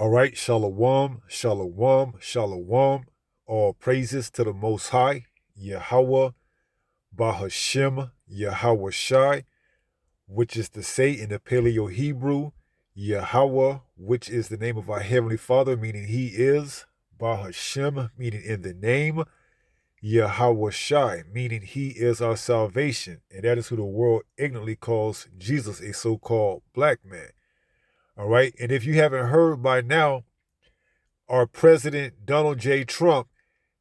All right, shalom, shalom, shalom. All praises to the Most High, Yahweh, Bahashem, Yahweh Shai, which is to say in the Paleo Hebrew, Yahweh, which is the name of our Heavenly Father, meaning He is, Bahashem, meaning in the name, Yahweh Shai, meaning He is our salvation, and that is who the world ignorantly calls Jesus, a so-called black man. All right, and if you haven't heard by now, our President Donald J. Trump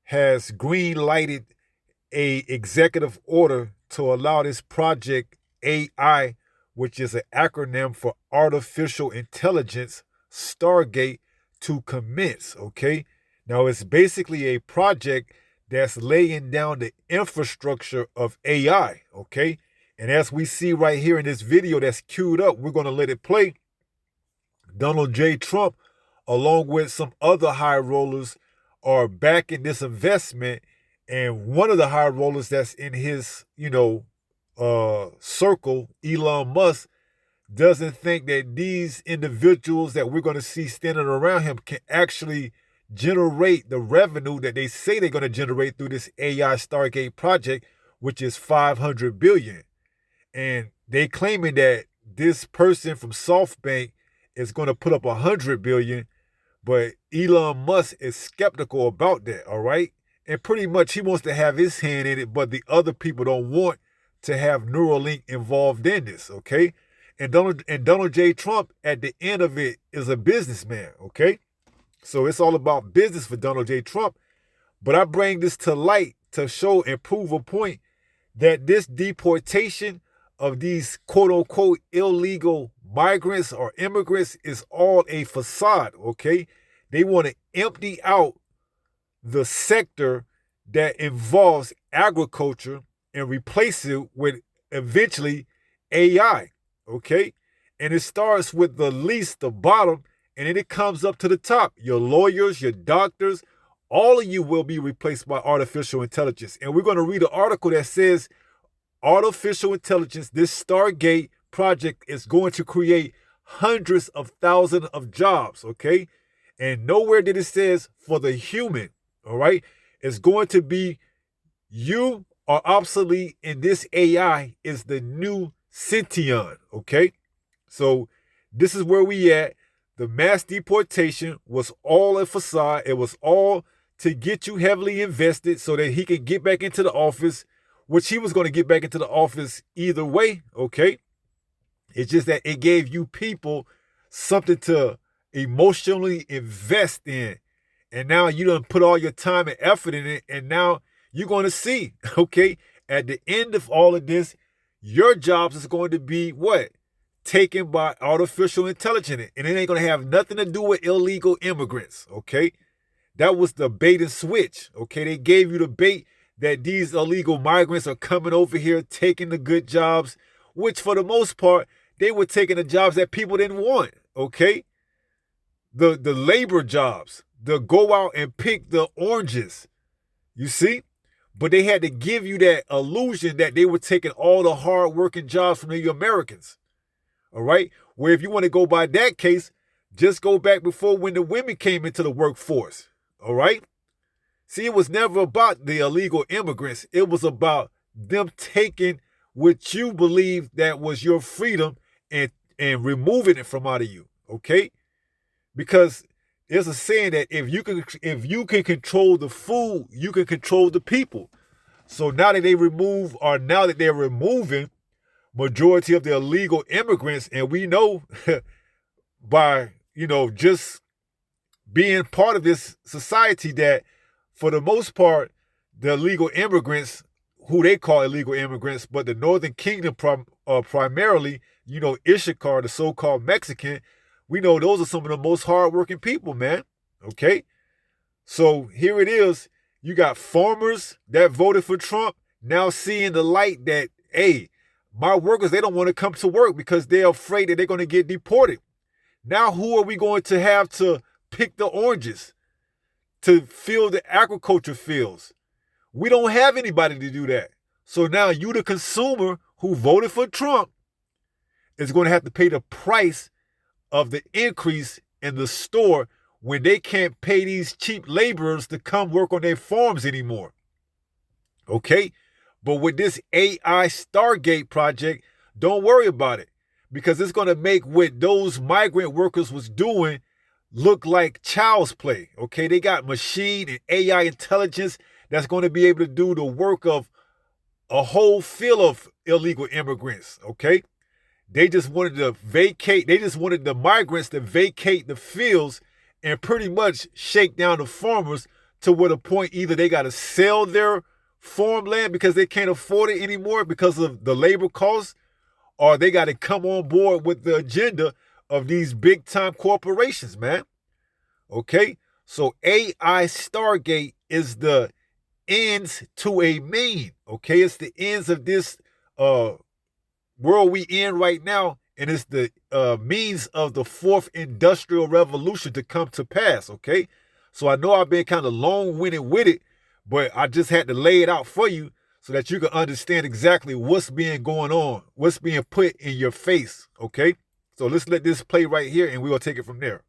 has green lighted a executive order to allow this project AI, which is an acronym for artificial intelligence, Stargate, to commence. Okay, now it's basically a project that's laying down the infrastructure of AI. Okay, and as we see right here in this video that's queued up, we're going to let it play. Donald J. Trump, along with some other high rollers, are backing this investment. And one of the high rollers that's in his, circle, Elon Musk, doesn't think that these individuals that we're going to see standing around him can actually generate the revenue that they say they're going to generate through this AI Stargate project, which is $500 billion. And they claiming that this person from SoftBank is going to put up $100 billion, but Elon Musk is skeptical about that, all right? And pretty much he wants to have his hand in it, but the other people don't want to have Neuralink involved in this, okay? And Donald J. Trump, at the end of it, is a businessman, okay? So it's all about business for Donald J. Trump. But I bring this to light to show and prove a point that this deportation of these quote-unquote illegal migrants or immigrants is all a facade, okay? They want to empty out the sector that involves agriculture and replace it with eventually AI, okay? And it starts with the least, the bottom, and then it comes up to the top. Your lawyers, your doctors, all of you will be replaced by artificial intelligence. And we're going to read an article that says artificial intelligence, this Stargate project is going to create hundreds of thousands of jobs, okay? And nowhere did it says for the human, all right? It's going to be you are obsolete and this AI is the new sentient, okay? So this is where we at. The mass deportation was all a facade. It was all to get you heavily invested so that he can get back into the office, which he was going to get back into the office either way, okay? It's just that it gave you people something to emotionally invest in. And now you done put all your time and effort in it. And now you're going to see, okay, at the end of all of this, your jobs is going to be what? Taken by artificial intelligence. And it ain't going to have nothing to do with illegal immigrants, okay? That was the bait and switch, okay? They gave you the bait that these illegal migrants are coming over here, taking the good jobs, which for the most part, they were taking the jobs that people didn't want, okay? The labor jobs, the go out and pick the oranges, you see? But they had to give you that illusion that they were taking all the hard-working jobs from the Americans, all right? Where if you want to go by that case, just go back before when the women came into the workforce, all right? See, it was never about the illegal immigrants. It was about them taking what you believe that was your freedom and removing it from out of you, okay? Because there's a saying that if you can control the food, you can control the people. So now that they're removing majority of the illegal immigrants, and we know by just being part of this society that for the most part, the illegal immigrants, who they call illegal immigrants, but the Northern Kingdom primarily, Ishikar, the so-called Mexican, we know those are some of the most hardworking people, man. Okay? So here it is. You got farmers that voted for Trump now seeing the light that, hey, my workers, they don't want to come to work because they're afraid that they're going to get deported. Now who are we going to have to pick the oranges, to fill the agriculture fields? We don't have anybody to do that. So now you, the consumer who voted for Trump, is going to have to pay the price of the increase in the store when they can't pay these cheap laborers to come work on their farms anymore. Okay? But with this AI Stargate project, don't worry about it because it's going to make what those migrant workers was doing look like child's play. Okay? They got machine and AI intelligence that's going to be able to do the work of a whole field of illegal immigrants. Okay? They just wanted the migrants to vacate the fields and pretty much shake down the farmers to where the point either they got to sell their farmland because they can't afford it anymore because of the labor costs, or they got to come on board with the agenda of these big time corporations, man. Okay? So AI Stargate is the ends to a mean. Okay? It's the ends of this world we in right now, and it's the means of the fourth industrial revolution to come to pass. Okay? So I know I've been kind of long-winded with it, but I just had to lay it out for you so that you can understand exactly what's being going on, what's being put in your face. Okay? So let's let this play right here, and we'll take it from there.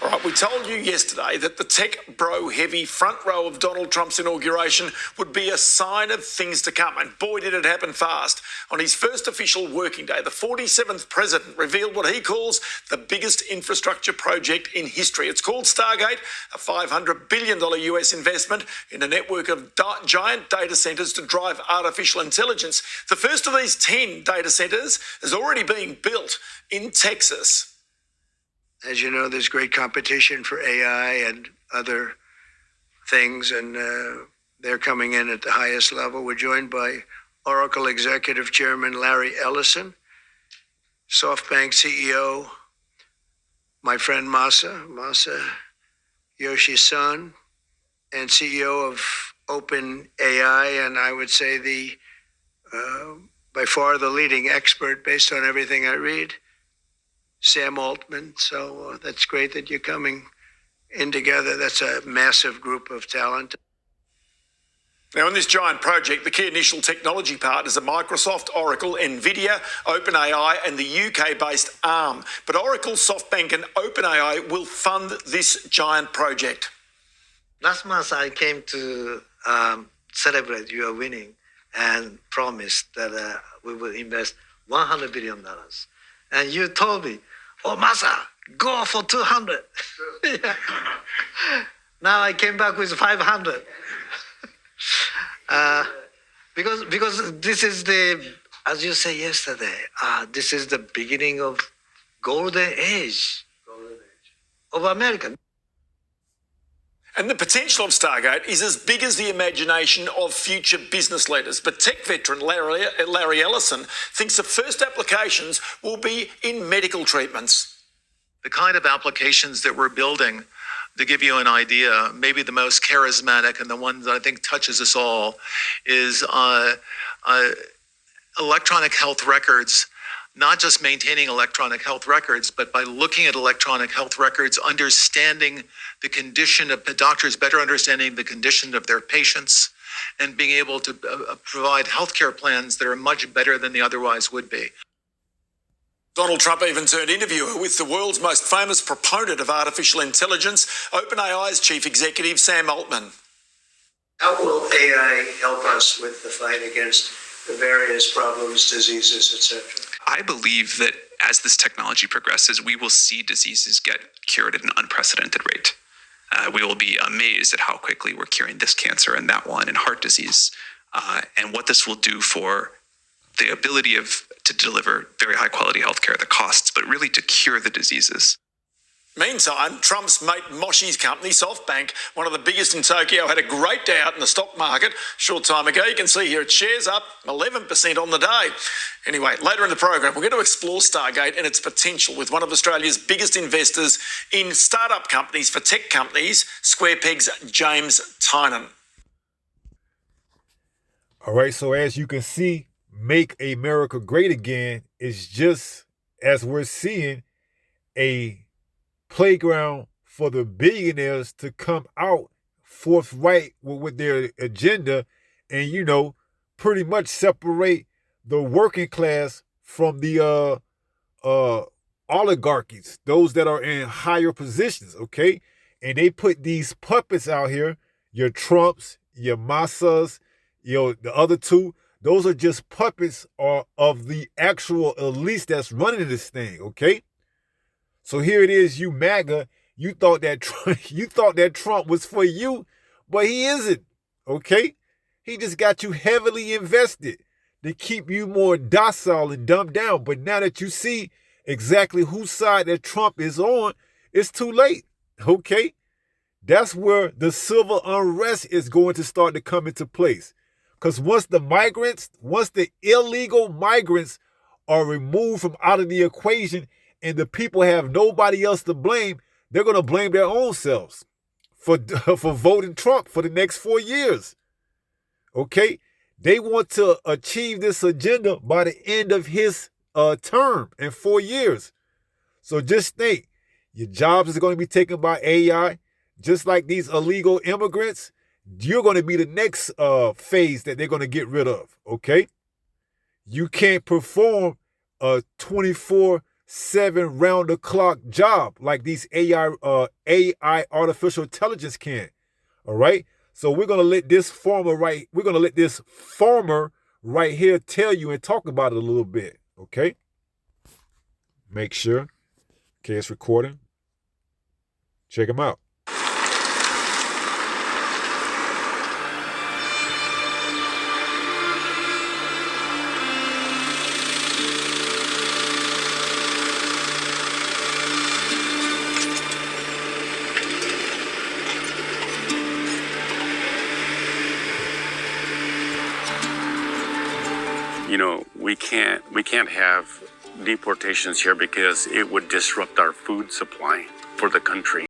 All right, we told you yesterday that the tech bro heavy front row of Donald Trump's inauguration would be a sign of things to come, and boy did it happen fast. On his first official working day, the 47th president revealed what he calls the biggest infrastructure project in history. It's called Stargate, a $500 billion US investment in a network of giant data centres to drive artificial intelligence. The first of these 10 data centres is already being built in Texas. As you know, there's great competition for AI and other things, and they're coming in at the highest level. We're joined by Oracle Executive Chairman Larry Ellison, SoftBank CEO, my friend Masa Yoshi's son, and CEO of OpenAI, and I would say the by far the leading expert based on everything I read, Sam Altman. So that's great that you're coming in together. That's a massive group of talent. Now, in this giant project, the key initial technology partners are Microsoft, Oracle, NVIDIA, OpenAI, and the UK-based ARM. But Oracle, SoftBank, and OpenAI will fund this giant project. Last month, I came to celebrate your winning and promised that we will invest $100 billion. And you told me, oh, Masa, go for 200. Yeah. Now I came back with 500. Because this is the, as you said yesterday, this is the beginning of golden age of America. And the potential of Stargate is as big as the imagination of future business leaders. But tech veteran Larry Ellison thinks the first applications will be in medical treatments. The kind of applications that we're building, to give you an idea, maybe the most charismatic and the one that I think touches us all is electronic health records. Not just maintaining electronic health records, but by looking at electronic health records, understanding the condition of doctors, better understanding the condition of their patients, and being able to provide healthcare plans that are much better than they otherwise would be. Donald Trump even turned interviewer with the world's most famous proponent of artificial intelligence, OpenAI's chief executive, Sam Altman. How will AI help us with the fight against the various problems, diseases, etc.? I believe that as this technology progresses, we will see diseases get cured at an unprecedented rate. We will be amazed at how quickly we're curing this cancer and that one and heart disease, and what this will do for the ability to deliver very high quality healthcare, the costs, but really to cure the diseases. Meantime, Trump's mate Moshi's company, SoftBank, one of the biggest in Tokyo, had a great day out in the stock market a short time ago. You can see here its shares up 11% on the day. Anyway, later in the program, we're going to explore Stargate and its potential with one of Australia's biggest investors in startup companies for tech companies, SquarePeg's James Tynan. All right, so as you can see, Make America Great Again is just, as we're seeing, a playground for the billionaires to come out forthright with their agenda and, you know, pretty much separate the working class from the oligarchies, those that are in higher positions, okay? And they put these puppets out here, your Trumps, your Massas, the other two, those are just puppets of the actual elites that's running this thing, okay? So here it is, you MAGA, you thought that Trump was for you, but he isn't, okay? He just got you heavily invested to keep you more docile and dumbed down. But now that you see exactly whose side that Trump is on, it's too late, okay? That's where the civil unrest is going to start to come into place. Because once the illegal migrants are removed from out of the equation and the people have nobody else to blame, they're going to blame their own selves for voting Trump for the next 4 years. Okay? They want to achieve this agenda by the end of his term in 4 years. So just think, your jobs are going to be taken by AI, just like these illegal immigrants. You're going to be the next phase that they're going to get rid of, okay? You can't perform a 24/7 round-the-clock job like these AI artificial intelligence can, all right? So we're going to let this farmer right here tell you and talk about it a little bit, okay? Make sure. Okay, it's recording. Check him out. We can't have deportations here because it would disrupt our food supply for the country.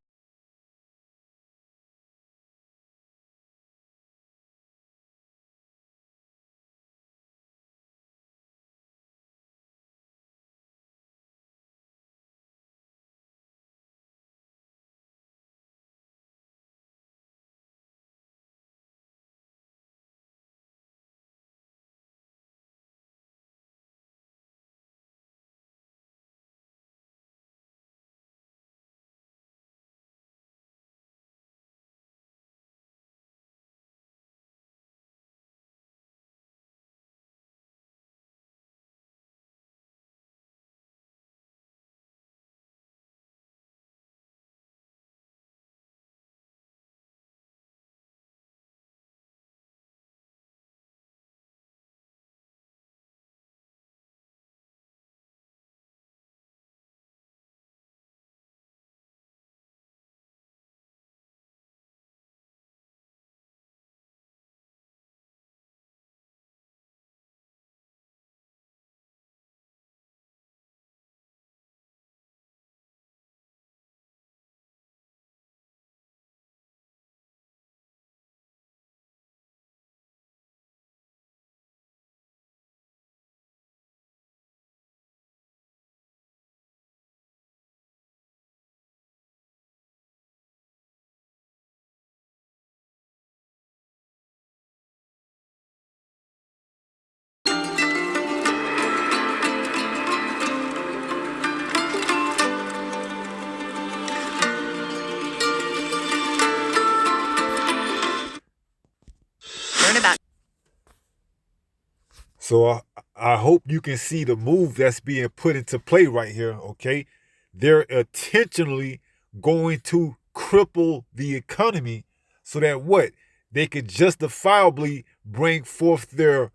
So I hope you can see the move that's being put into play right here, okay? They're intentionally going to cripple the economy so that what? They could justifiably bring forth their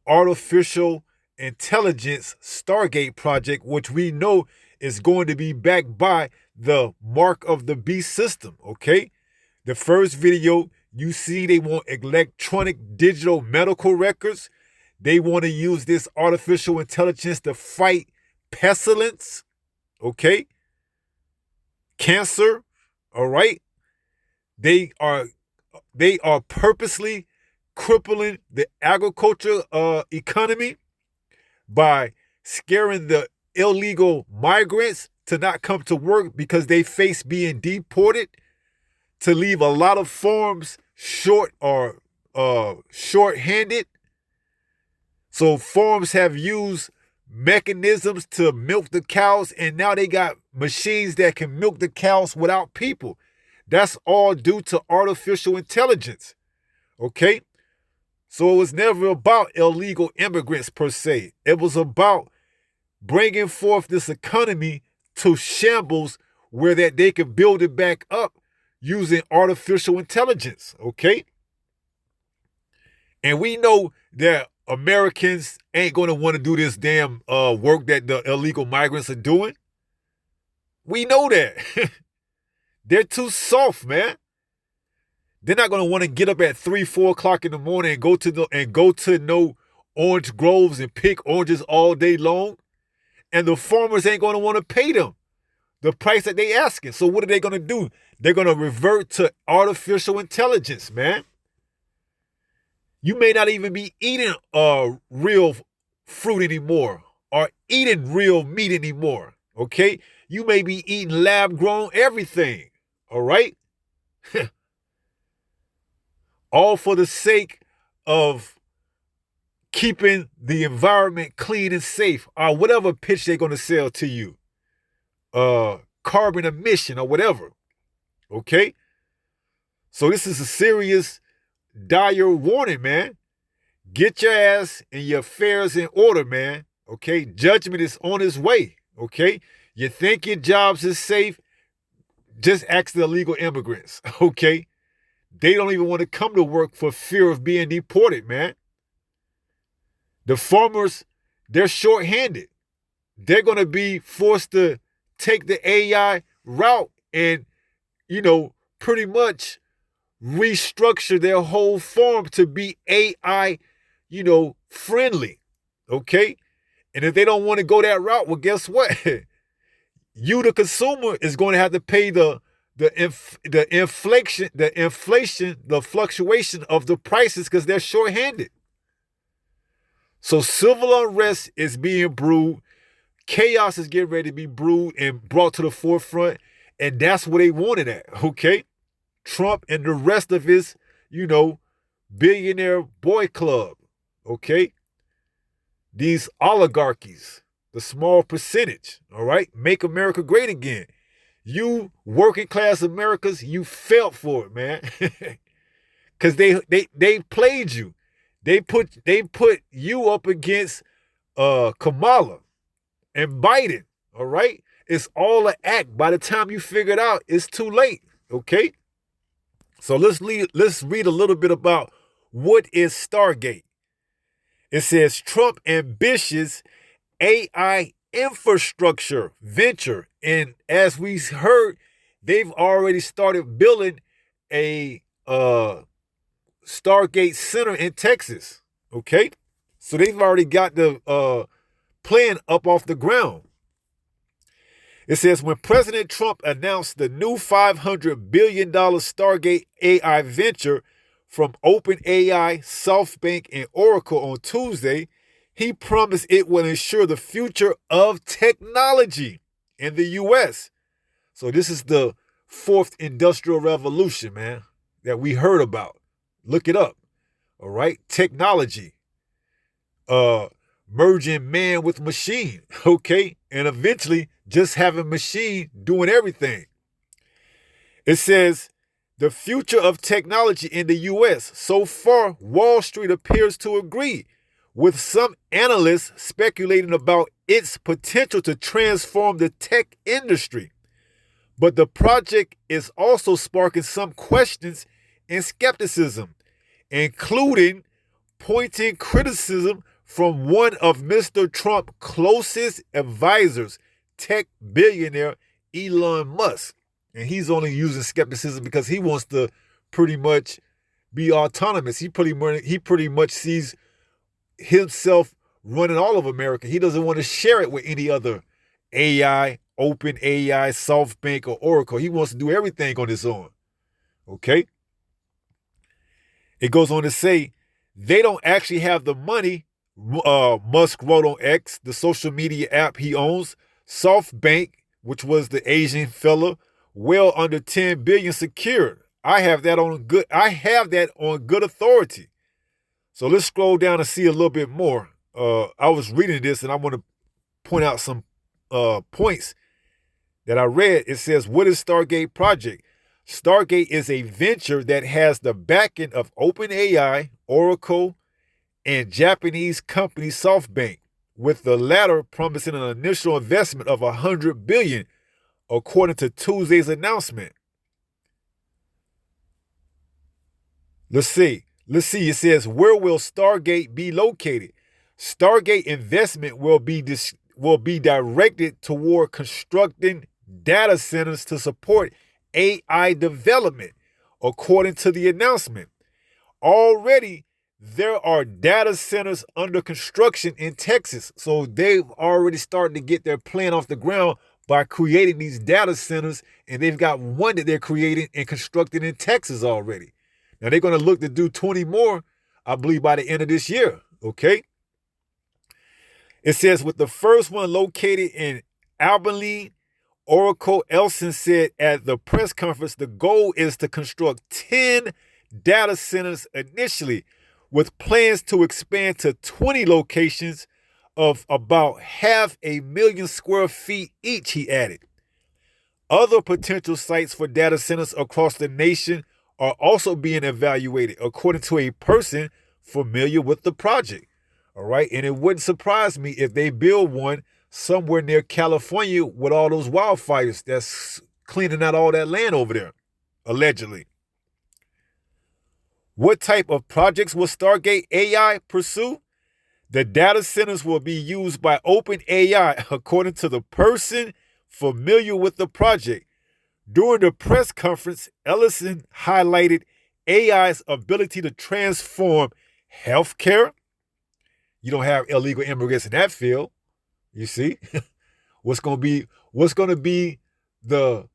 artificial intelligence Stargate project, which we know is going to be backed by the Mark of the Beast system, okay? The first video, you see they want electronic digital medical records. They want to use this artificial intelligence to fight pestilence, okay? Cancer, all right? They are purposely crippling the agriculture economy by scaring the illegal migrants to not come to work because they face being deported, to leave a lot of farms short-handed. So farms have used mechanisms to milk the cows, and now they got machines that can milk the cows without people. That's all due to artificial intelligence, okay? So it was never about illegal immigrants per se. It was about bringing forth this economy to shambles where that they could build it back up using artificial intelligence, okay? And we know that Americans ain't going to want to do this damn work that the illegal migrants are doing. We know that. They're too soft, man. They're not going to want to get up at 3, 4 o'clock in the morning and go to no orange groves and pick oranges all day long. And the farmers ain't going to want to pay them the price that they asking. So what are they going to do? They're going to revert to artificial intelligence, man. You may not even be eating real fruit anymore or eating real meat anymore, okay? You may be eating lab-grown everything, all right? All for the sake of keeping the environment clean and safe, or whatever pitch they're going to sell to you. Carbon emission or whatever, okay? So this is a serious, dire warning, man. Get your ass and your affairs in order, man, okay? Judgment is on its way, okay? You think your jobs is safe? Just ask the illegal immigrants, okay? They don't even want to come to work for fear of being deported, man. The farmers, they're short-handed. They're going to be forced to take the AI route and, pretty much restructure their whole farm to be AI, friendly, okay? And if they don't want to go that route, well, guess what? You, the consumer, is going to have to pay the inflation, the fluctuation of the prices because they're short-handed. So civil unrest is being brewed. Chaos is getting ready to be brewed and brought to the forefront. And that's what they wanted at, okay? Trump and the rest of his, billionaire boy club, okay? These oligarchies, the small percentage, all right? Make America great again. You working class Americans, you felt for it, man. Because they played you. They put you up against Kamala and Biden, all right? It's all an act. By the time you figure it out, it's too late, okay? So let's read a little bit about what is Stargate. It says Trump ambitious AI infrastructure venture. And as we heard, they've already started building a Stargate Center in Texas, okay? So they've already got the plan up off the ground. It says, when President Trump announced the new $500 billion Stargate AI venture from OpenAI, SoftBank, and Oracle on Tuesday, he promised it will ensure the future of technology in the U.S. So this is the fourth industrial revolution, man, that we heard about. Look it up, all right? Technology, merging man with machine, okay? And eventually just having machine doing everything. It says, the future of technology in the U.S. So far, Wall Street appears to agree, with some analysts speculating about its potential to transform the tech industry. But the project is also sparking some questions and skepticism, including pointing criticism from one of Mr. Trump's closest advisors, tech billionaire Elon Musk. And he's only using skepticism because he wants to pretty much be autonomous. He pretty much sees himself running all of America. He doesn't want to share it with any other AI, OpenAI, SoftBank, or Oracle. He wants to do everything on his own. Okay? It goes on to say, they don't actually have the money, Musk wrote on X, the social media app he owns. SoftBank, which was the Asian fella, well under 10 billion secured. I have that on good authority. So let's scroll down and see a little bit more. I was reading this and I want to point out some points that I read. It says, what is Stargate Project? Stargate is a venture that has the backing of OpenAI, Oracle, and Japanese company SoftBank, with the latter promising an initial investment of $100 billion, according to Tuesday's announcement. Let's see. It says, where will Stargate be located? Stargate investment will be directed toward constructing data centers to support AI development, according to the announcement. Already, there are data centers under construction in Texas. So they've already started to get their plan off the ground by creating these data centers, and they've got one that they're creating and constructing in Texas already. Now they're going to look to do 20 more, I believe, by the end of this year, okay? It says, with the first one located in Abilene, Oracle Elson said at the press conference, the goal is to construct 10 data centers initially, with plans to expand to 20 locations of about 500,000 square feet each, he added. Other potential sites for data centers across the nation are also being evaluated, according to a person familiar with the project. All right, and it wouldn't surprise me if they build one somewhere near California with all those wildfires that's cleaning out all that land over there, allegedly. What type of projects will Stargate AI pursue? The data centers will be used by OpenAI, according to the person familiar with the project. During the press conference, Ellison highlighted AI's ability to transform healthcare. You don't have illegal immigrants in that field. You see, what's going to be the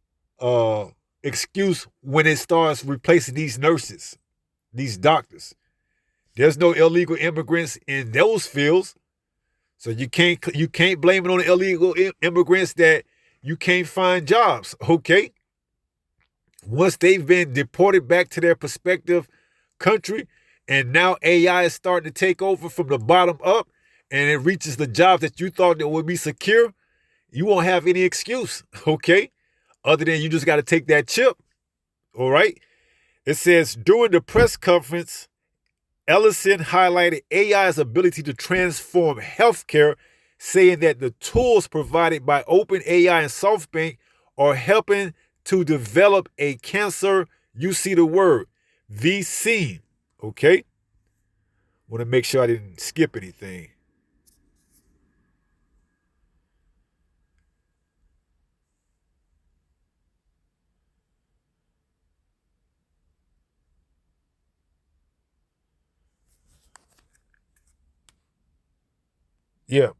excuse when it starts replacing these nurses, these doctors? There's no illegal immigrants in those fields, so you can't blame it on the illegal immigrants that you can't find jobs. Okay, once they've been deported back to their prospective country, and now AI is starting to take over from the bottom up, and it reaches the jobs that you thought that would be secure, you won't have any excuse, okay? Other than you just got to take that chip, all right? It says, during the press conference, Ellison highlighted AI's ability to transform healthcare, saying that the tools provided by OpenAI and SoftBank are helping to develop a cancer, you see the word, vaccine, okay? Want to make sure I didn't skip anything. Yeah.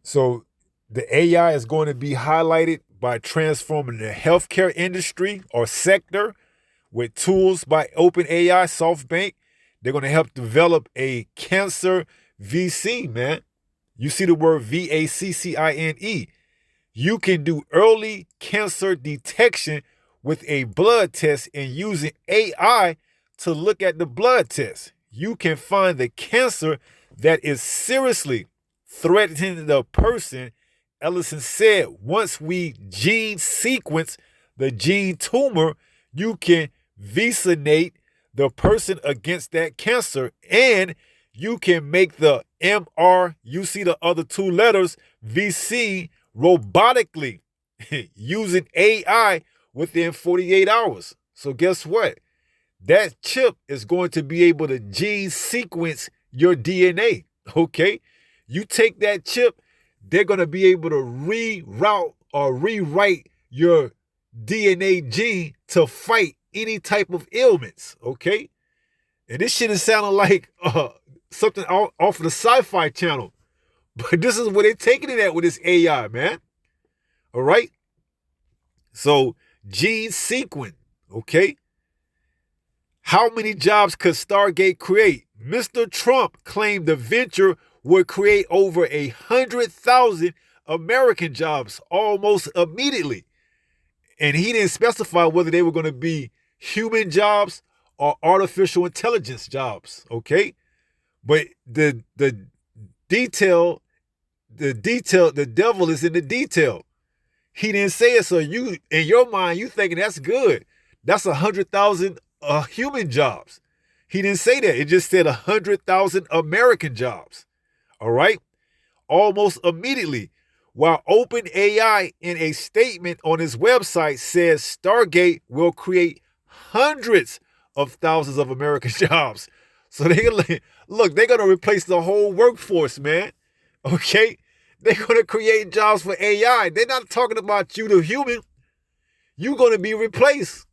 So the AI is going to be highlighted by transforming the healthcare industry or sector with tools by OpenAI, SoftBank. They're going to help develop a cancer vaccine, man. You see the word VACCINE. You can do early cancer detection with a blood test and using AI to look at the blood test. You can find the cancer that is seriously threatening the person. Ellison said, once we gene sequence the gene tumor, you can vaccinate the person against that cancer, and you can make the MR, you see the other two letters, VC, robotically using AI within 48 hours. So guess what? That chip is going to be able to gene sequence your DNA, okay? You take that chip, they're going to be able to reroute or rewrite your DNA gene to fight any type of ailments, okay? And this shit is sounding like something off of the Sci-Fi Channel. But this is where they're taking it at with this AI, man. All right? So, gene sequence, okay? How many jobs could Stargate create? Mr. Trump claimed the venture would create over 100,000 American jobs almost immediately. And he didn't specify whether they were going to be human jobs or artificial intelligence jobs, okay? But the detail the devil is in the detail. He didn't say it, so you, in your mind, you thinking that's good. That's 100,000 human jobs. He didn't say that. It just said 100,000 American jobs. All right? Almost immediately. While OpenAI, in a statement on his website, says Stargate will create hundreds of thousands of American jobs. So look, they're going to replace the whole workforce, man. Okay? They're going to create jobs for AI. They're not talking about you, the human. You're going to be replaced.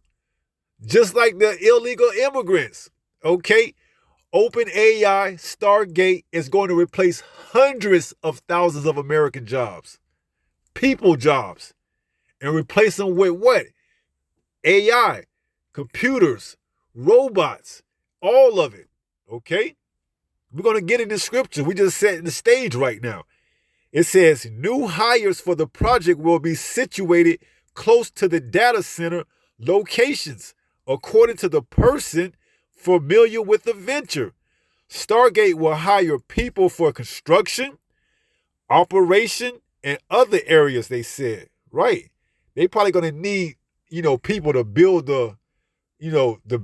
Just like the illegal immigrants. Okay? OpenAI, Stargate is going to replace hundreds of thousands of American jobs. People jobs. And replace them with what? AI, computers, robots, all of it. Okay? We're going to get into scripture. We just set the stage right now. It says new hires for the project will be situated close to the data center locations, according to the person familiar with the venture. Stargate will hire people for construction, operation, and other areas, they said. Right. They probably going to need, people to build the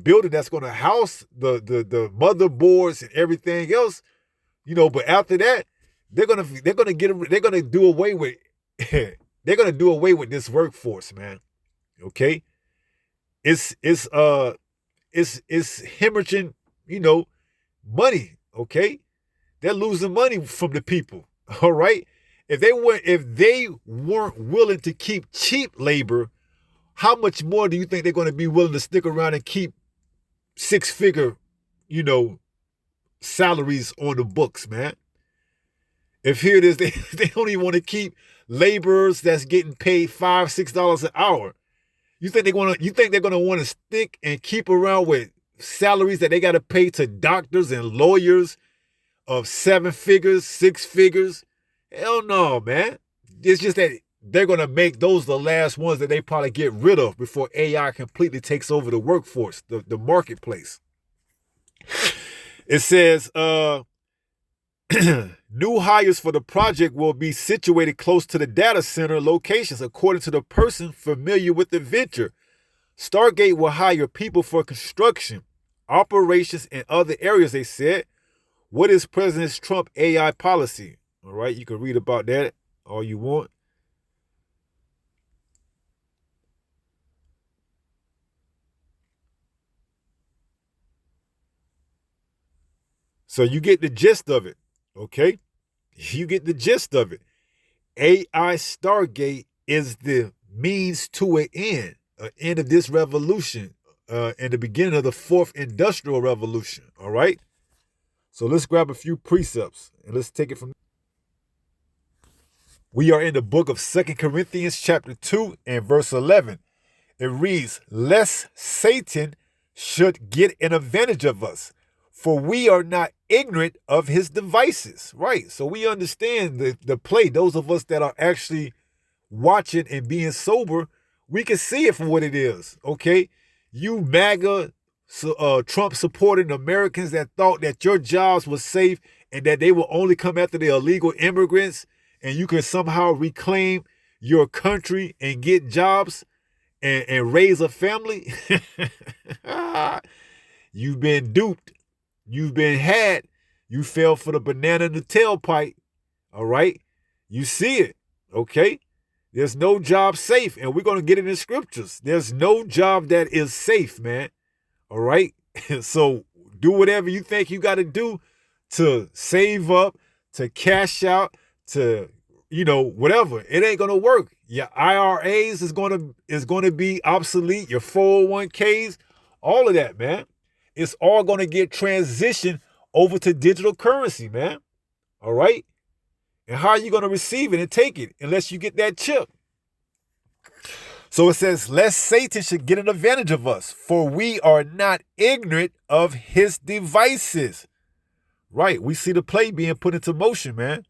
building that's going to house the motherboards and everything else, but after that, they're going to do away with they're going to do away with this workforce, man. Okay? It's hemorrhaging, money, okay? They're losing money from the people. All right? If they weren't willing to keep cheap labor, how much more do you think they're going to be willing to stick around and keep six-figure, salaries on the books, man? If here it is, they don't even want to keep laborers that's getting paid $5-6 an hour. You think they're gonna want to stick and keep around with salaries that they got to pay to doctors and lawyers of 7 figures, 6 figures? Hell no, man. It's just that they're gonna make those the last ones that they probably get rid of before AI completely takes over the workforce, the marketplace. It says, new hires for the project will be situated close to the data center locations, according to the person familiar with the venture. Stargate will hire people for construction, operations, and other areas, they said. What is President Trump's AI policy? All right, you can read about that all you want. So you get the gist of it, okay? You get the gist of it. AI Stargate is the means to an end of this revolution, and the beginning of the 4th Industrial Revolution, all right? So let's grab a few precepts, and let's take it from. We are in the book of 2 Corinthians chapter 2 and verse 11. It reads, lest Satan should get an advantage of us, for we are not ignorant of his devices. Right. So we understand the play. Those of us that are actually watching and being sober, we can see it for what it is. Okay. You MAGA, Trump supporting Americans that thought that your jobs were safe and that they will only come after the illegal immigrants and you can somehow reclaim your country and get jobs and raise a family. You've been duped. You've been had. You fell for the banana in the tailpipe. All right? You see it. Okay? There's no job safe. And we're going to get it in scriptures. There's no job that is safe, man. All right? So do whatever you think you got to do to save up, to cash out, to, whatever. It ain't going to work. Your IRAs is going to be obsolete. Your 401ks, all of that, man. It's all going to get transitioned over to digital currency, man. All right? And how are you going to receive it and take it unless you get that chip? So it says, lest Satan should get an advantage of us, for we are not ignorant of his devices. Right. We see the play being put into motion, man.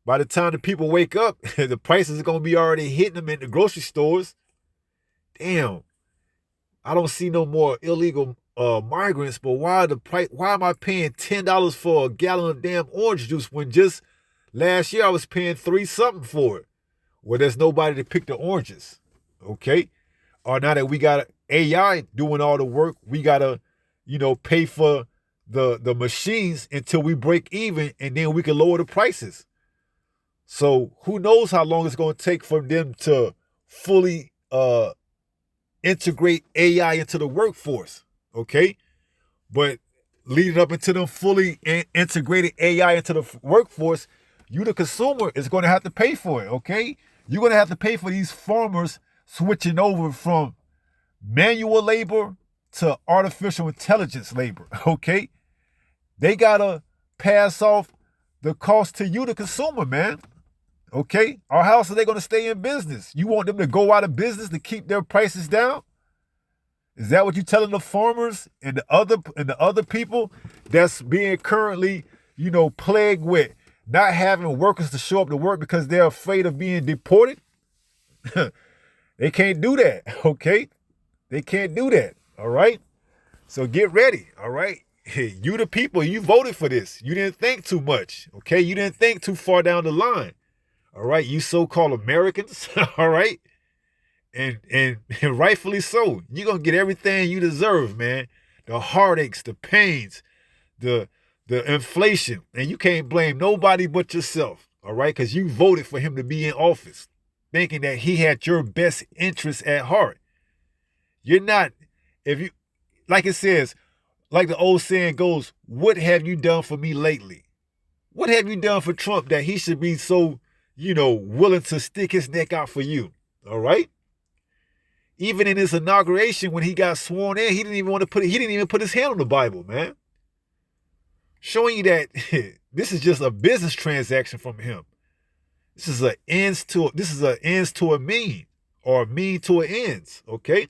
By the time the people wake up, the prices are going to be already hitting them in the grocery stores. Damn. I don't see no more illegal migrants, but why am I paying $10 for a gallon of damn orange juice when just Last year I was paying 3 something for it. Well, there's nobody to pick the oranges. Okay? Or now that we got AI doing all the work, we gotta, pay for the machines until we break even, and then we can lower the prices. So who knows how long it's going to take for them to fully integrate AI into the workforce, okay? But leading up into them fully integrated AI into the workforce, you, the consumer, is going to have to pay for it, okay? You're going to have to pay for these farmers switching over from manual labor to artificial intelligence labor, okay? They got to pass off the cost to you, the consumer, man. Okay? Or how else are they going to stay in business? You want them to go out of business to keep their prices down? Is that what you're telling the farmers and the other people that's being currently, plagued with not having workers to show up to work because they're afraid of being deported? They can't do that, okay? They can't do that, all right? So get ready, all right? You the people, you voted for this. You didn't think too much, okay? You didn't think too far down the line. All right, you so-called Americans, all right? And rightfully so. You're going to get everything you deserve, man. The heartaches, the pains, the inflation. And you can't blame nobody but yourself, all right? Because you voted for him to be in office, thinking that he had your best interests at heart. You're not, like it says, like the old saying goes, what have you done for me lately? What have you done for Trump that he should be so willing to stick his neck out for you, all right? Even in his inauguration, when he got sworn in, he didn't even put his hand on the Bible, man. Showing you that this is just a business transaction from him. This is an ends to a mean, or a mean to an ends, okay?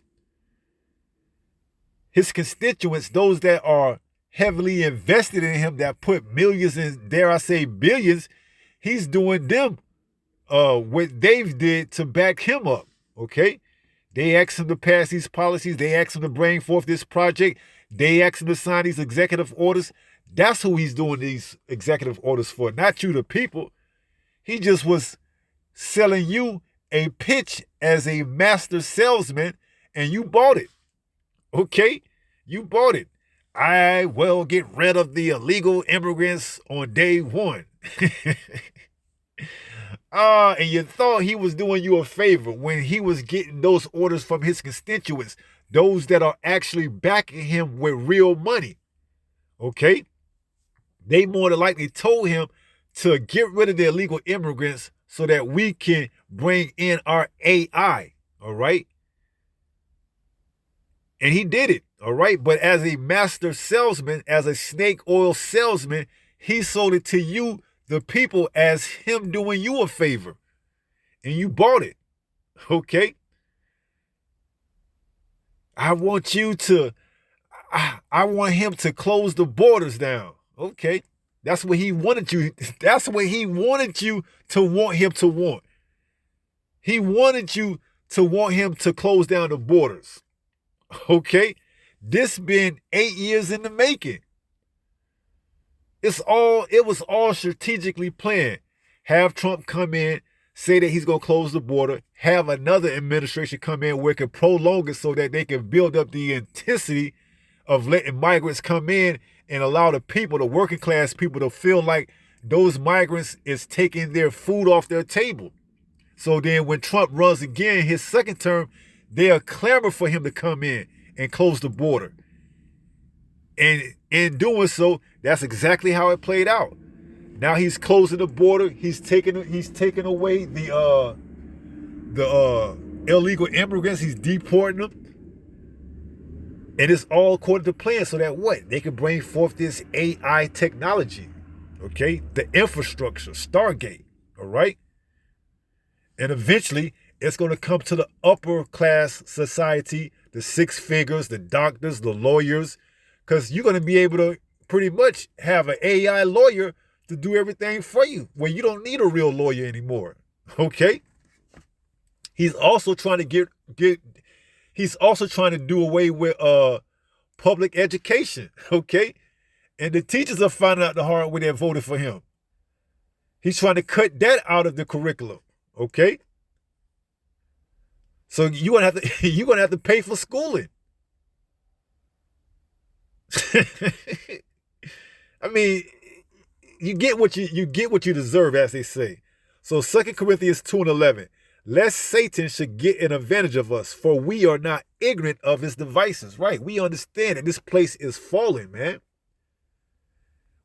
His constituents, those that are heavily invested in him, that put millions and dare I say billions, he's doing them what Dave did to back him up, okay? They asked him to pass these policies. They asked him to bring forth this project. They asked him to sign these executive orders. That's who he's doing these executive orders for, not you, the people. He just was selling you a pitch as a master salesman, and you bought it, okay? You bought it. I will get rid of the illegal immigrants on day one. And you thought he was doing you a favor when he was getting those orders from his constituents, those that are actually backing him with real money. Okay? They more than likely told him to get rid of the illegal immigrants so that we can bring in our AI. All right? And he did it. All right? But as a master salesman, as a snake oil salesman, he sold it to you, the people, as him doing you a favor. And you bought it. Okay? I want him to close the borders down. Okay? That's what he wanted you. That's what he wanted you to want him to want. He wanted you to want him to close down the borders. Okay? This been 8 years in the making. It was all strategically planned. Have Trump come in, say that he's going to close the border, have another administration come in where it can prolong it so that they can build up the intensity of letting migrants come in and allow the people, the working class people, to feel like those migrants is taking their food off their table. So then when Trump runs again, his second term, they'll clamor for him to come in and close the border. And in doing so, that's exactly how it played out. Now he's closing the border. He's taking away the illegal immigrants. He's deporting them. And it's all according to plan so that what? They can bring forth this AI technology. Okay? The infrastructure, Stargate. All right? And eventually, it's going to come to the upper class society, the six figures, the doctors, the lawyers, because you're going to be able to pretty much have an AI lawyer to do everything for you, where you don't need a real lawyer anymore. Okay? He's also trying to do away with public education. Okay? And the teachers are finding out the hard way they voted for him. He's trying to cut that out of the curriculum. Okay? So you're gonna have to pay for schooling. I mean, you get what you deserve, as they say. So 2 Corinthians 2:11. Lest Satan should get an advantage of us, for we are not ignorant of his devices. Right? We understand that this place is falling, man.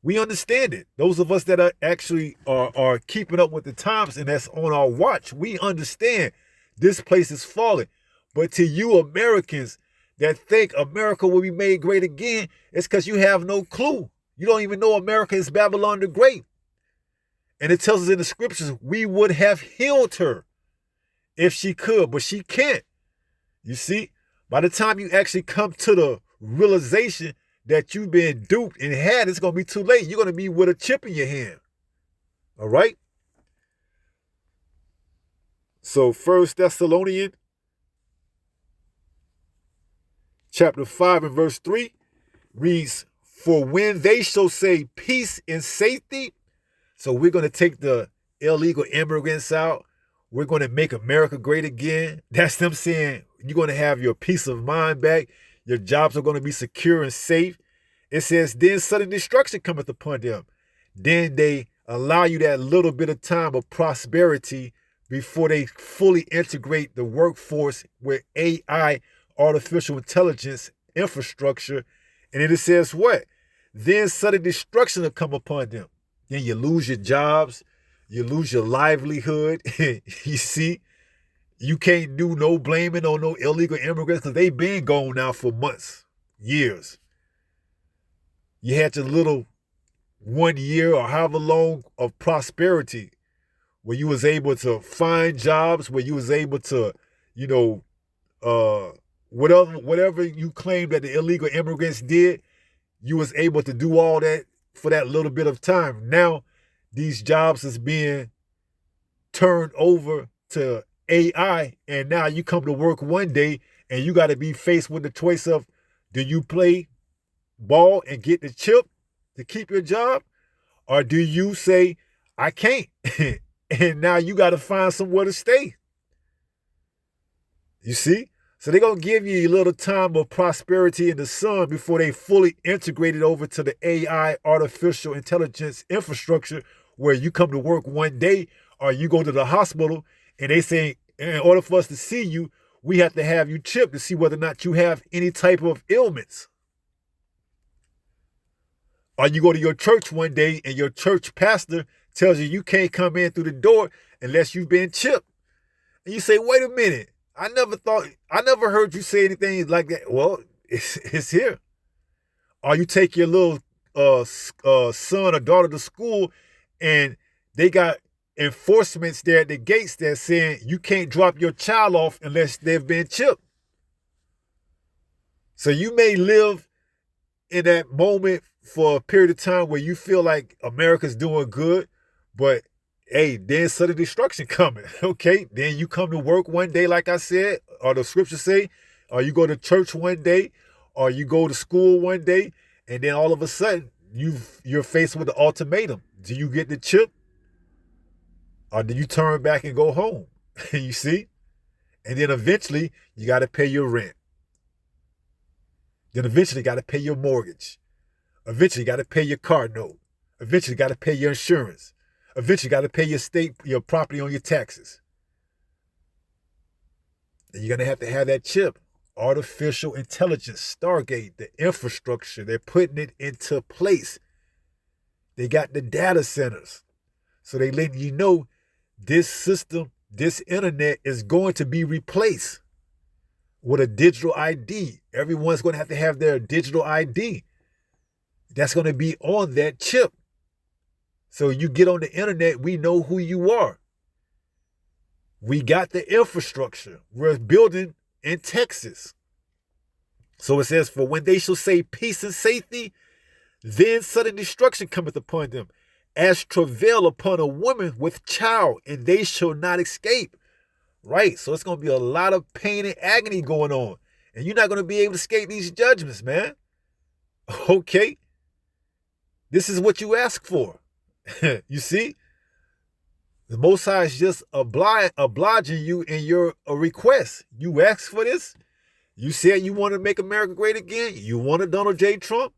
We understand it. Those of us that are actually are keeping up with the times and that's on our watch, we understand this place is falling. But to you Americans that think America will be made great again, it's because you have no clue. You don't even know America is Babylon the Great. And it tells us in the scriptures, we would have healed her if she could, but she can't. You see, by the time you actually come to the realization that you've been duped and had, it's going to be too late. You're going to be with a chip in your hand. All right? So 1 Thessalonians chapter 5 and verse 3 reads, for when they shall say peace and safety, so we're going to take the illegal immigrants out. We're going to make America great again. That's them saying you're going to have your peace of mind back. Your jobs are going to be secure and safe. It says, then sudden destruction cometh upon them. Then they allow you that little bit of time of prosperity before they fully integrate the workforce with AI, artificial intelligence, infrastructure. And then it says what? Then sudden destruction will come upon them. Then you lose your jobs. You lose your livelihood. You see, you can't do no blaming on no illegal immigrants because they've been gone now for months, years. You had your little 1 year or however long of prosperity where you was able to find jobs, where you was able to, whatever you claim that the illegal immigrants did, you was able to do all that for that little bit of time. Now, these jobs is being turned over to AI, and now you come to work one day and you got to be faced with the choice of, do you play ball and get the chip to keep your job, or do you say, I can't, and now you got to find somewhere to stay? You see? So they're going to give you a little time of prosperity in the sun before they fully integrate it over to the AI, artificial intelligence infrastructure, where you come to work one day or you go to the hospital and they say, in order for us to see you, we have to have you chipped to see whether or not you have any type of ailments. Or you go to your church one day and your church pastor tells you you can't come in through the door unless you've been chipped. And you say, wait a minute. I never heard you say anything like that. Well, it's here. Or you take your little son or daughter to school and they got enforcements there at the gates that saying you can't drop your child off unless they've been chipped. So you may live in that moment for a period of time where you feel like America's doing good, but hey, then sudden destruction coming, okay? Then you come to work one day, like I said, or the scriptures say, or you go to church one day, or you go to school one day, and then all of a sudden, you're faced with the ultimatum. Do you get the chip, or do you turn back and go home? You see? And then eventually, you got to pay your rent. Then eventually, you got to pay your mortgage. Eventually, you got to pay your car note. Eventually, you got to pay your insurance. Eventually, you got to pay your property on your taxes. And you're going to have that chip. Artificial intelligence, Stargate, the infrastructure, they're putting it into place. They got the data centers. So they letting you know this system, this internet is going to be replaced with a digital ID. Everyone's going to have their digital ID. That's going to be on that chip. So you get on the internet, we know who you are. We got the infrastructure. We're building in Texas. So it says, for when they shall say peace and safety, then sudden destruction cometh upon them, as travail upon a woman with child, and they shall not escape. Right? So it's going to be a lot of pain and agony going on. And you're not going to be able to escape these judgments, man. Okay? This is what you ask for. You see? The Most High is just obliging you in your request. You asked for this. You said you want to make America great again. You wanted Donald J. Trump.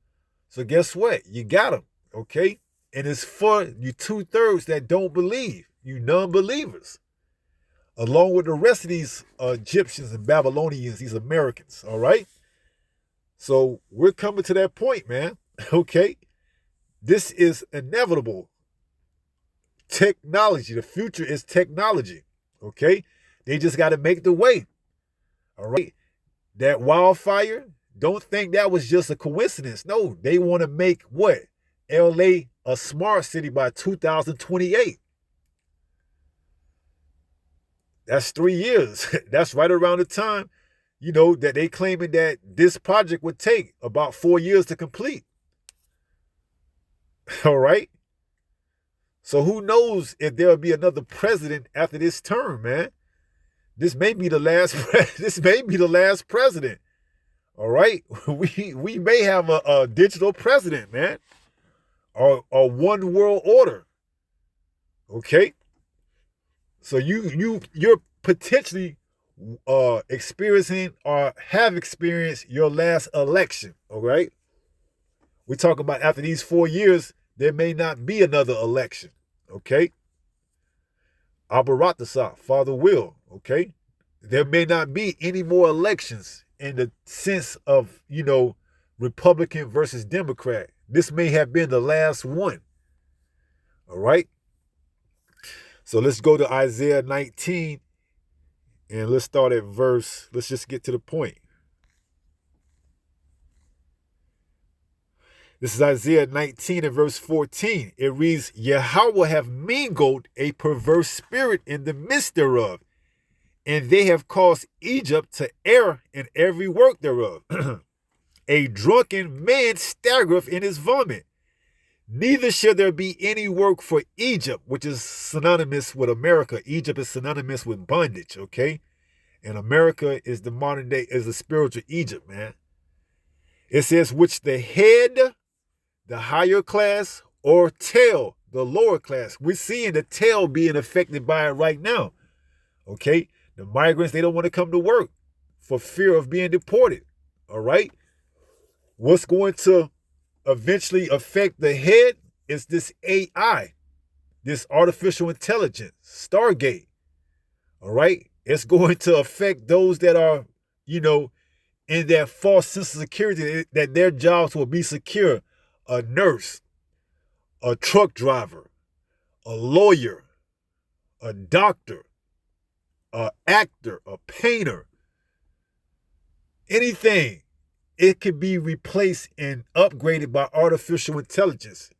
So guess what? You got him, okay? And it's for you 2/3 that don't believe, you non-believers, along with the rest of these Egyptians and Babylonians, these Americans, all right? So we're coming to that point, man, okay? This is inevitable. Technology, the future is technology, okay? They just got to make the way, all right? That wildfire, don't think that was just a coincidence. No, they want to make what? LA a smart city by 2028. That's 3 years. That's right around the time, that they claiming that this project would take about 4 years to complete. All right? So who knows if there'll be another president after this term, man? This may be the last. This may be the last president. All right, we may have a digital president, man, or a one world order. Okay, so you're potentially experiencing or have experienced your last election. All right, we talk about after these 4 years, there may not be another election. Okay, Abaratasa, Father will. Okay, there may not be any more elections in the sense of, Republican versus Democrat. This may have been the last one. All right. So let's go to Isaiah 19 and let's start at let's just get to the point. This is Isaiah 19 and verse 14. It reads, Yahweh have mingled a perverse spirit in the midst thereof, and they have caused Egypt to err in every work thereof. A drunken man staggereth in his vomit. Neither shall there be any work for Egypt, which is synonymous with America. Egypt is synonymous with bondage, okay? And America is the modern day, is the spiritual Egypt, man. It says, which the head, the higher class, or tail, the lower class. We're seeing the tail being affected by it right now, okay? The migrants, they don't want to come to work for fear of being deported, all right? What's going to eventually affect the head is this AI, this artificial intelligence, Stargate, all right? It's going to affect those that are, in that false sense of security, that their jobs will be secure. A nurse, a truck driver, a lawyer, a doctor, an actor, a painter, anything. It could be replaced and upgraded by artificial intelligence.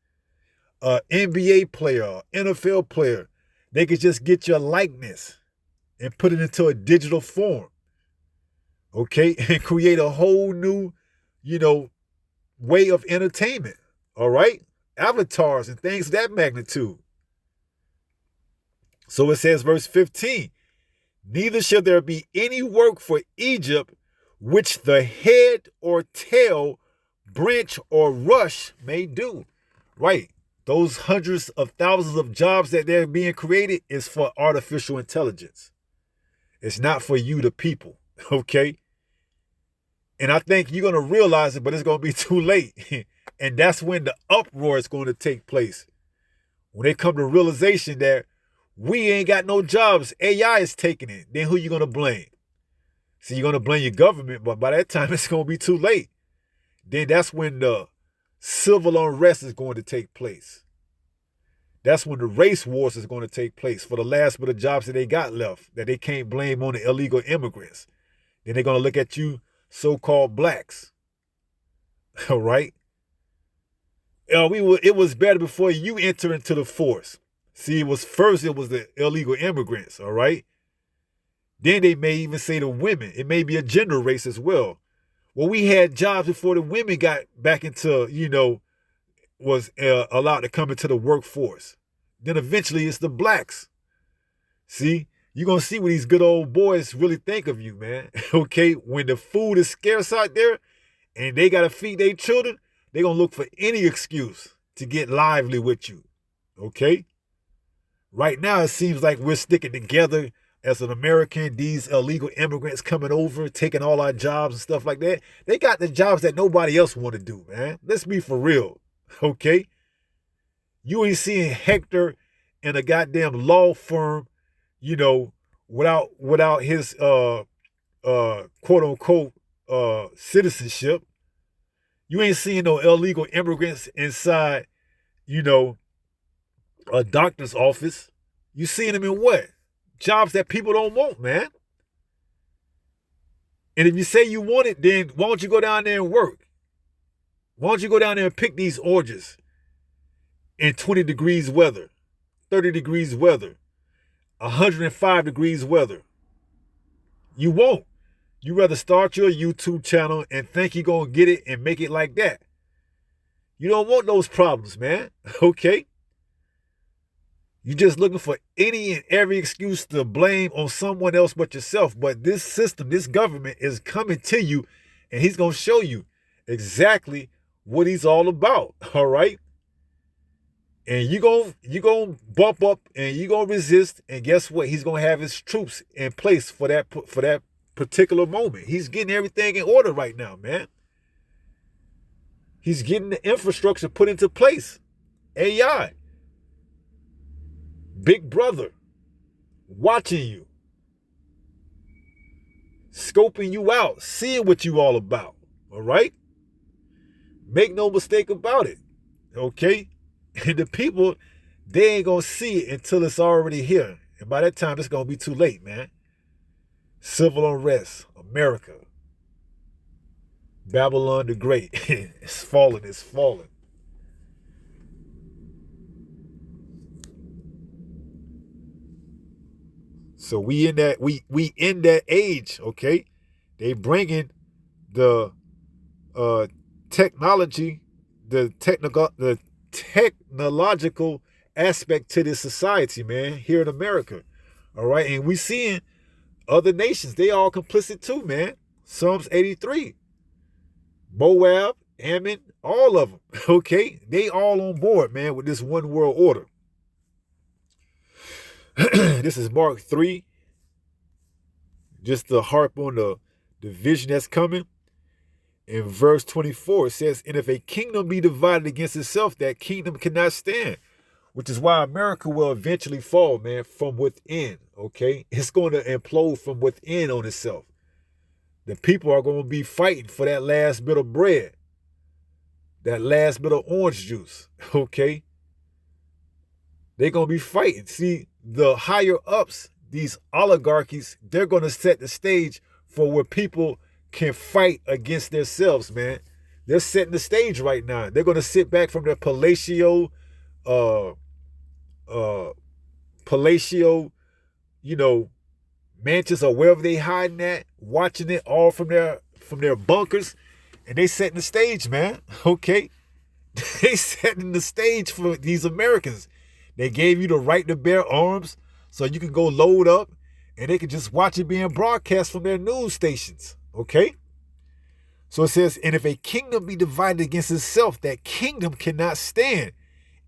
An NBA player, NFL player, they could just get your likeness and put it into a digital form, okay, and create a whole new, way of entertainment, all right? Avatars and things of that magnitude. So it says, verse 15, neither shall there be any work for Egypt which the head or tail, branch or rush may do. Right. Those hundreds of thousands of jobs that they're being created is for artificial intelligence. It's not for you, the people. Okay. And I think you're going to realize it, but it's going to be too late. And that's when the uproar is going to take place. When they come to realization that we ain't got no jobs, AI is taking it, then who you going to blame? So you're going to blame your government, but by that time it's going to be too late. Then that's when the civil unrest is going to take place. That's when the race wars is going to take place for the last bit of jobs that they got left, that they can't blame on the illegal immigrants. Then they're going to look at you so-called blacks. All right? It was better before you enter into the force. See, it was the illegal immigrants, all right? Then they may even say the women. It may be a gender race as well. Well, we had jobs before the women got back into, was allowed to come into the workforce. Then eventually it's the blacks. See, you're going to see what these good old boys really think of you, man. Okay, when the food is scarce out there and they got to feed their children, they're going to look for any excuse to get lively with you. Okay? Right now, it seems like we're sticking together as an American. These illegal immigrants coming over, taking all our jobs and stuff like that. They got the jobs that nobody else want to do, man. Let's be for real, okay? You ain't seeing Hector in a goddamn law firm, you know, without his quote unquote citizenship. You ain't seeing no illegal immigrants inside, you know, a doctor's office. You seeing them in what? Jobs that people don't want, man. And if you say you want it, then why don't you go down there and work? Why don't you go down there and pick these orchards in 20 degrees weather, 30 degrees weather, 105 degrees weather? You won't. You rather start your YouTube channel and think you're going to get it and make it like that. You don't want those problems, man. Okay? You're just looking for any and every excuse to blame on someone else but yourself. But this system, this government is coming to you, and he's going to show you exactly what he's all about. All right? And you're gonna bump up and you're going to resist. And guess what? He's going to have his troops in place for that particular moment. He's getting everything in order right now, man. He's getting the infrastructure put into place. AI. Big brother. Watching you. Scoping you out. Seeing what you all about. All right? Make no mistake about it. Okay? And the people, they ain't going to see it until it's already here. And by that time, it's going to be too late, man. Civil unrest. America. Babylon the Great. It's falling. It's falling. So we in that age, okay? They bringing the technology, the technological aspect to this society, man, here in America. All right, and we seeing other nations, they all complicit too, man. Psalms 83. Moab, Ammon, all of them, okay? They all on board, man, with this one world order. This is Mark 3. Just to harp on the vision that's coming. In verse 24, it says, and if a kingdom be divided against itself, that kingdom cannot stand. Which is why America will eventually fall, man, from within, okay? It's going to implode from within on itself. The people are going to be fighting for that last bit of bread, that last bit of orange juice, okay? They're going to be fighting. See, the higher ups, these oligarchies, they're going to set the stage for where people can fight against themselves, man. They're setting the stage right now. They're going to sit back from their palatial, you know, mansions or wherever they hiding at, watching it all from their bunkers, and they setting the stage, man. Okay, they setting the stage for these Americans. They gave you the right to bear arms, so you can go load up, and they can just watch it being broadcast from their news stations. Okay. So it says, and if a kingdom be divided against itself, that kingdom cannot stand.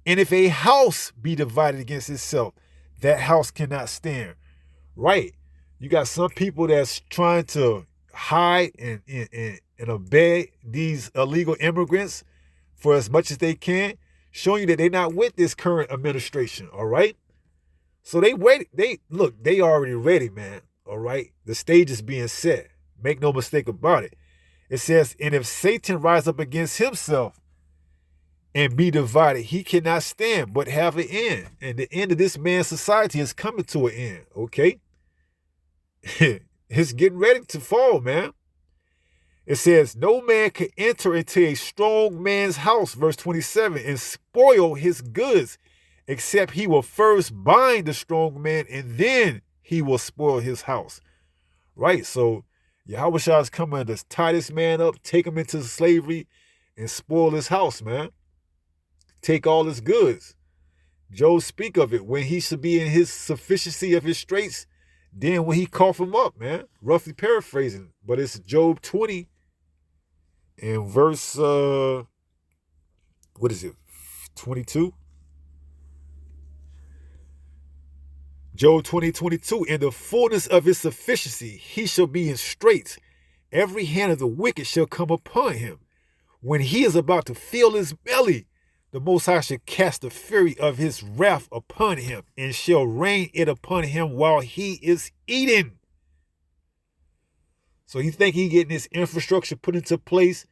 And if a house be divided against itself, that house cannot stand. Right. You got some people that's trying to hide and obey these illegal immigrants for as much as they can, showing you that they're not with this current administration. All right. So they wait. They already ready, man. All right. The stage is being set. Make no mistake about it. It says, and if Satan rise up against himself and be divided, he cannot stand, but have an end. And the end of this man's society is coming to an end, okay? It's getting ready to fall, man. It says, no man can enter into a strong man's house, verse 27, and spoil his goods, except he will first bind the strong man, and then he will spoil his house. Right, so Yahushua is coming to tie this man up, take him into slavery, and spoil his house, man. Take all his goods. Job speak of it when he should be in his sufficiency of his straits, then when he cough him up, man. Roughly paraphrasing, but it's Job 20 and verse, 22? Job 20:22, in the fullness of his sufficiency, he shall be in straits. Every hand of the wicked shall come upon him. When he is about to fill his belly, the Most High shall cast the fury of his wrath upon him, and shall rain it upon him while he is eating. So you think he getting this infrastructure put into place?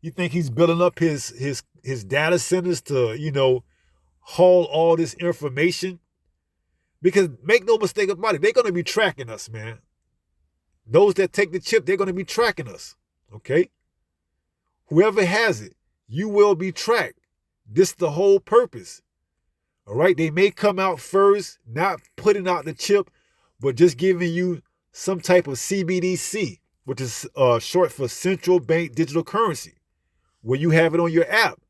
You think he's building up his data centers to, haul all this information? Because make no mistake about it, they're going to be tracking us, man. Those that take the chip, they're going to be tracking us, okay? Whoever has it, you will be tracked. This is the whole purpose, all right? They may come out first, not putting out the chip, but just giving you some type of CBDC, which is short for central bank digital currency, where you have it on your app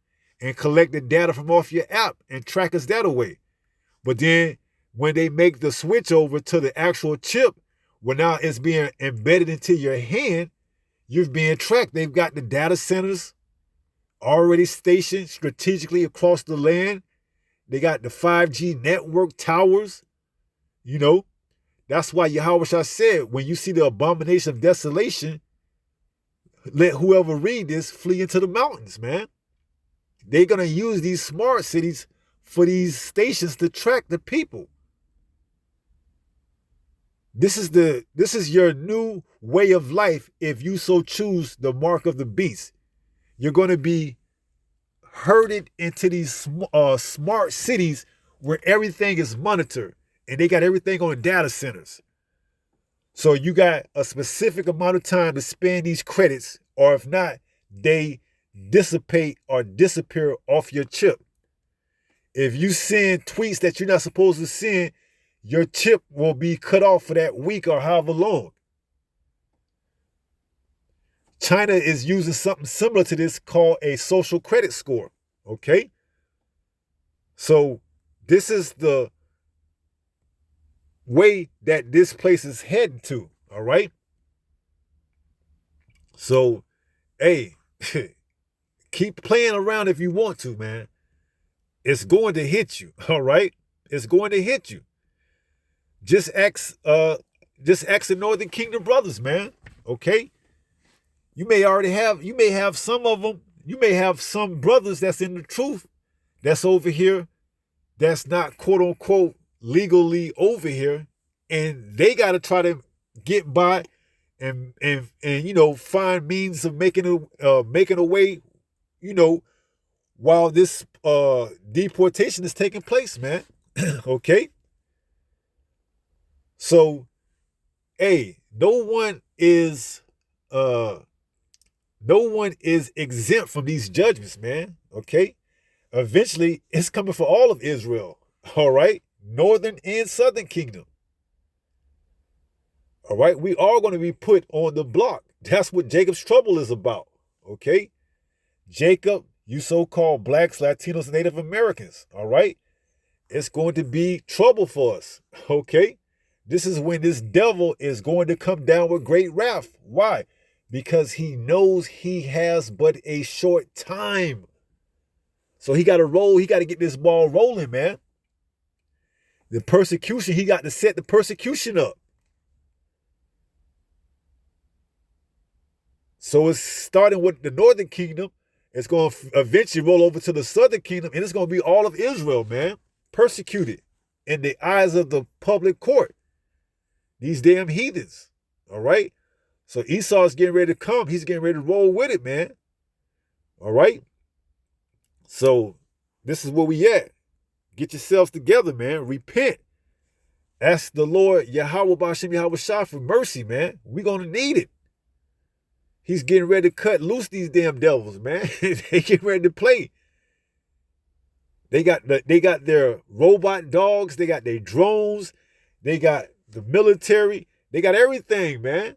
and collect the data from off your app and track us that away. But then when they make the switch over to the actual chip, where now it's being embedded into your hand, you're being tracked. They've got the data centers already stationed strategically across the land. They got the 5G network towers. That's why Yahweh Shah said, when you see the abomination of desolation, let whoever read this flee into the mountains, man. They're going to use these smart cities for these stations to track the people. This is your new way of life if you so choose the mark of the beast. You're going to be herded into these smart cities where everything is monitored and they got everything on data centers. So you got a specific amount of time to spend these credits, or if not, they dissipate or disappear off your chip. If you send tweets that you're not supposed to send, your chip will be cut off for that week or however long. China is using something similar to this called a social credit score, okay? So this is the way that this place is heading to, all right? So, hey, keep playing around if you want to, man. It's going to hit you, all right? It's going to hit you. Just ask the Northern Kingdom brothers, man. Okay? You may have some of them, you may have some brothers that's in the truth, that's over here, that's not quote unquote legally over here, and they gotta try to get by and find means of making a way, while this deportation is taking place, man. Okay? So, hey, no one is exempt from these judgments, man. Okay? Eventually, it's coming for all of Israel. All right? Northern and Southern Kingdom. All right? We are going to be put on the block. That's what Jacob's trouble is about. Okay? Jacob, you so-called blacks, Latinos, and Native Americans. All right? It's going to be trouble for us. Okay? This is when this devil is going to come down with great wrath. Why? Because he knows he has but a short time. So he got to roll. He got to get this ball rolling, man. The persecution, he got to set the persecution up. So it's starting with the Northern Kingdom. It's going to eventually roll over to the Southern Kingdom. And it's going to be all of Israel, man. Persecuted in the eyes of the public court. These damn heathens. All right? So Esau's getting ready to come. He's getting ready to roll with it, man. All right? So this is where we at. Get yourselves together, man. Repent. Ask the Lord, Yahweh B'Shem Yahweh Shah, for mercy, man. We're going to need it. He's getting ready to cut loose these damn devils, man. They getting ready to play. They got their robot dogs. They got their drones. They got the military. They got everything, man.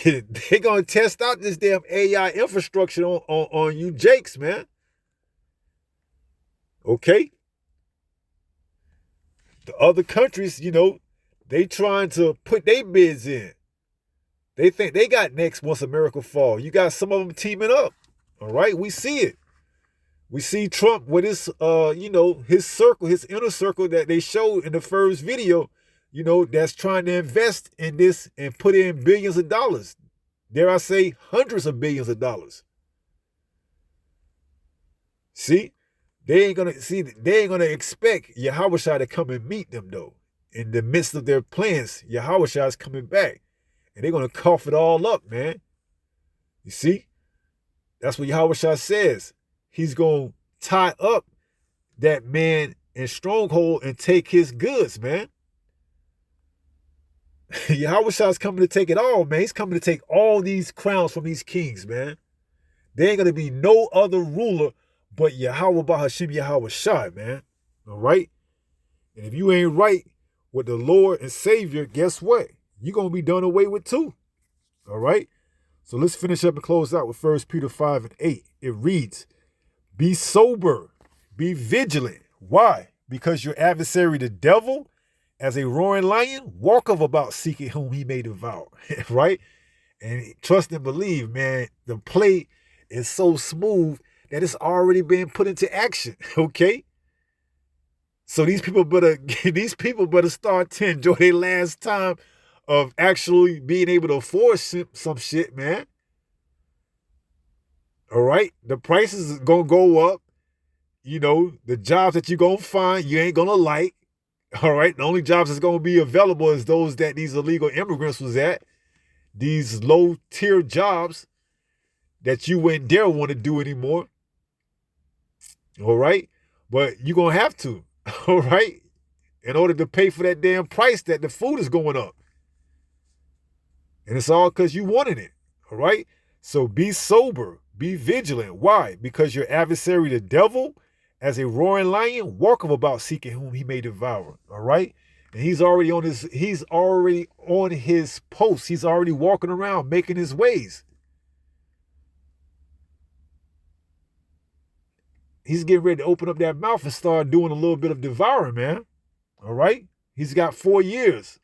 They're going to test out this damn AI infrastructure on you jakes, man. Okay? The other countries, they trying to put their bids in. They think they got next once America fall. You got some of them teaming up. All right? We see it. We see Trump with his, his circle, his inner circle that they showed in the first video, that's trying to invest in this and put in billions of dollars. Dare I say, hundreds of billions of dollars. See, they ain't gonna expect Yahushua to come and meet them though. In the midst of their plans, Yahushua is coming back, and they're gonna cough it all up, man. You see, that's what Yahushua says. He's gonna tie up that man in stronghold and take his goods, man. Yahushua is coming to take it all, man. He's coming to take all these crowns from these kings, man. There ain't gonna be no other ruler but Yahweh Bahashim Yahushua, man. All right? And if you ain't right with the Lord and Savior, guess what? You're gonna be done away with too. All right? So let's finish up and close out with 1 Peter 5 and 8. It reads, be sober, be vigilant. Why? Because your adversary, the devil, as a roaring lion, walketh about seeking whom he may devour. Right? And trust and believe, man, the play is so smooth that it's already been put into action. Okay? So these people better start to enjoy their last time of actually being able to afford some shit, man. All right? The prices is going to go up. The jobs that you're going to find, you ain't going to like. All right? The only jobs that's going to be available is those that these illegal immigrants was at. These low-tier jobs that you wouldn't dare want to do anymore. All right? But you're going to have to. All right? In order to pay for that damn price that the food is going up. And it's all because you wanted it. All right? So be sober. Be vigilant. Why? Because your adversary, the devil, as a roaring lion, walketh about seeking whom he may devour. All right? And he's already on his post. He's already walking around making his ways. He's getting ready to open up that mouth and start doing a little bit of devouring, man. All right? He's got 4 years.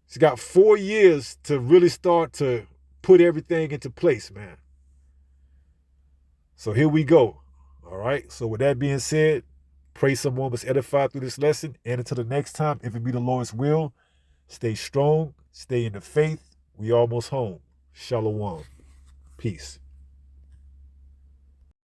He's got 4 years to really start to put everything into place, man. So here we go. All right? So with that being said, pray someone was edified through this lesson. And until the next time, if it be the Lord's will, stay strong, stay in the faith. We almost home. Shalom. Peace.